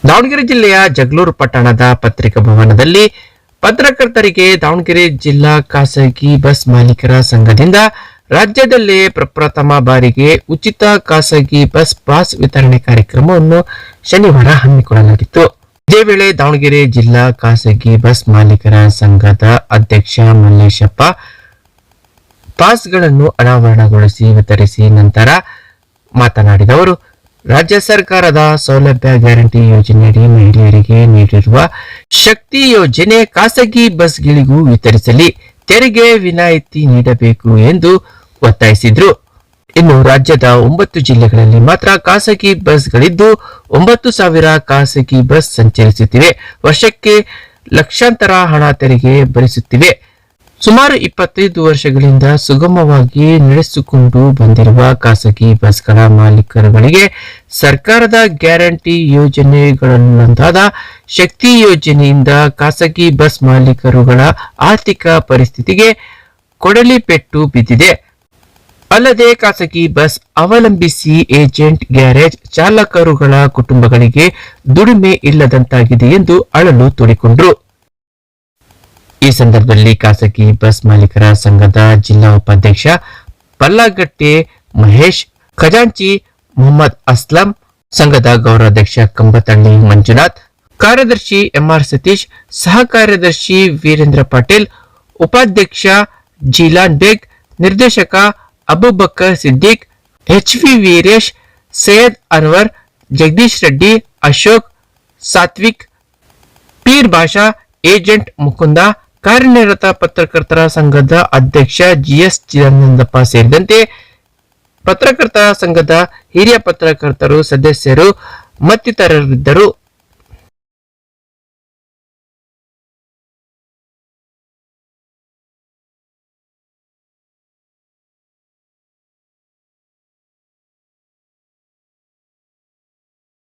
ದಾವಣಗೆರೆ ಜಿಲ್ಲೆಯ ಜಗಳೂರು ಪಟ್ಟಣದ ಪತ್ರಿಕಾ ಭವನದಲ್ಲಿ ಪತ್ರಕರ್ತರಿಗೆ ದಾವಣಗೆರೆ ಜಿಲ್ಲಾ ಖಾಸಗಿ ಬಸ್ ಮಾಲೀಕರ ಸಂಘದಿಂದ ರಾಜ್ಯದಲ್ಲೇ ಪ್ರಪ್ರಥಮ ಬಾರಿಗೆ ಉಚಿತ ಖಾಸಗಿ ಬಸ್ ಪಾಸ್ ವಿತರಣೆ ಕಾರ್ಯಕ್ರಮವನ್ನು ಶನಿವಾರ ಹಮ್ಮಿಕೊಳ್ಳಲಾಗಿತ್ತು. ಇದೇ ವೇಳೆ ದಾವಣಗೆರೆ ಜಿಲ್ಲಾ ಖಾಸಗಿ ಬಸ್ ಮಾಲೀಕರ ಸಂಘದ ಅಧ್ಯಕ್ಷ ಮಲ್ಲೇಶಪ್ಪ ಪಾಸ್ಗಳನ್ನು ಅನಾವರಣಗೊಳಿಸಿ ವಿತರಿಸಿ ನಂತರ ಮಾತನಾಡಿದವರು, ರಾಜ್ಯ ಸರ್ಕಾರದ ಸೌಲಭ್ಯ ಗ್ಯಾರಂಟಿ ಯೋಜನೆಯಡಿ ಮಹಿಳೆಯರಿಗೆ ನೀಡಿರುವ ಶಕ್ತಿ ಯೋಜನೆ ಖಾಸಗಿ ಬಸ್ಗಳಿಗೂ ವಿತರಿಸಲಿ, ತೆರಿಗೆ ವಿನಾಯಿತಿ ನೀಡಬೇಕು ಎಂದು ಒತ್ತಾಯಿಸಿದ್ರು. ಇನ್ನು ರಾಜ್ಯದ 9 ಜಿಲ್ಲೆಗಳಲ್ಲಿ ಮಾತ್ರ ಖಾಸಗಿ ಬಸ್ಗಳಿದ್ದು 9,000 ಖಾಸಗಿ ಬಸ್ ಸಂಚರಿಸುತ್ತಿವೆ. ವರ್ಷಕ್ಕೆ ಲಕ್ಷಾಂತರ ಹಣ ತೆರಿಗೆ ಭರಿಸುತ್ತಿವೆ. ಸುಮಾರು 25 ವರ್ಷಗಳಿಂದ ಸುಗಮವಾಗಿ ನಡೆಸಿಕೊಂಡು ಬಂದಿರುವ ಖಾಸಗಿ ಬಸ್ಗಳ ಮಾಲೀಕರುಗಳಿಗೆ ಸರ್ಕಾರದ ಗ್ಯಾರಂಟಿ ಯೋಜನೆಗಳಲ್ಲೊಂದಾದ ಶಕ್ತಿ ಯೋಜನೆಯಿಂದ ಖಾಸಗಿ ಬಸ್ ಮಾಲೀಕರುಗಳ ಆರ್ಥಿಕ ಪರಿಸ್ಥಿತಿಗೆ ಕೊಡಲಿ ಪೆಟ್ಟು ಬಿದ್ದಿದೆ. ಅಲ್ಲದೆ ಖಾಸಗಿ ಬಸ್ ಅವಲಂಬಿಸಿ ಏಜೆಂಟ್, ಗ್ಯಾರೇಜ್ ಚಾಲಕರುಗಳ ಕುಟುಂಬಗಳಿಗೆ ದುಡಿಮೆ ಇಲ್ಲದಂತಾಗಿದೆ ಎಂದು ಅಳಲು ತೋಡಿಕೊಂಡರು. ಈ ಸಂದರ್ಭದಲ್ಲಿ ಖಾಸಗಿ ಬಸ್ ಮಾಲೀಕರ ಸಂಘದ ಜಿಲ್ಲಾ ಉಪಾಧ್ಯಕ್ಷ ಪಲ್ಲಾಗಟ್ಟೆ ಮಹೇಶ್, ಖಜಾಂಚಿ ಮೊಹಮ್ಮದ್ ಅಸ್ಲಂ, ಸಂಘದ ಗೌರವಾಧ್ಯಕ್ಷ ಕಂಬತಳ್ಳಿ ಮಂಜುನಾಥ್, ಕಾರ್ಯದರ್ಶಿ ಎಂಆರ್ ಸತೀಶ್, ಸಹ ಕಾರ್ಯದರ್ಶಿ ವೀರೇಂದ್ರ ಪಾಟೀಲ್, ಉಪಾಧ್ಯಕ್ಷ ಜೀಲಾನ್ ಬೇಗ್, ನಿರ್ದೇಶಕ ಅಬೂಬಕರ್ ಸಿದ್ದಿಕ್, ಎಚ್ವಿ ವೀರೇಶ್, ಸೈಯದ್ ಅನ್ವರ್, ಜಗದೀಶ್ ರೆಡ್ಡಿ, ಅಶೋಕ್, ಸಾತ್ವಿಕ್, ಪೀರ್ ಭಾಷಾ, ಏಜೆಂಟ್ ಮುಕುಂದ, ಕಾರ್ಯನಿರತ ಪತ್ರಕರ್ತರ ಸಂಘದ ಅಧ್ಯಕ್ಷ ಜಿಎಸ್ ಚಿದಾನಂದಪ್ಪ ಸೇರಿದಂತೆ ಪತ್ರಕರ್ತರ ಸಂಘದ ಹಿರಿಯ ಪತ್ರಕರ್ತರು, ಸದಸ್ಯರು ಮತ್ತಿತರರಿದ್ದರು.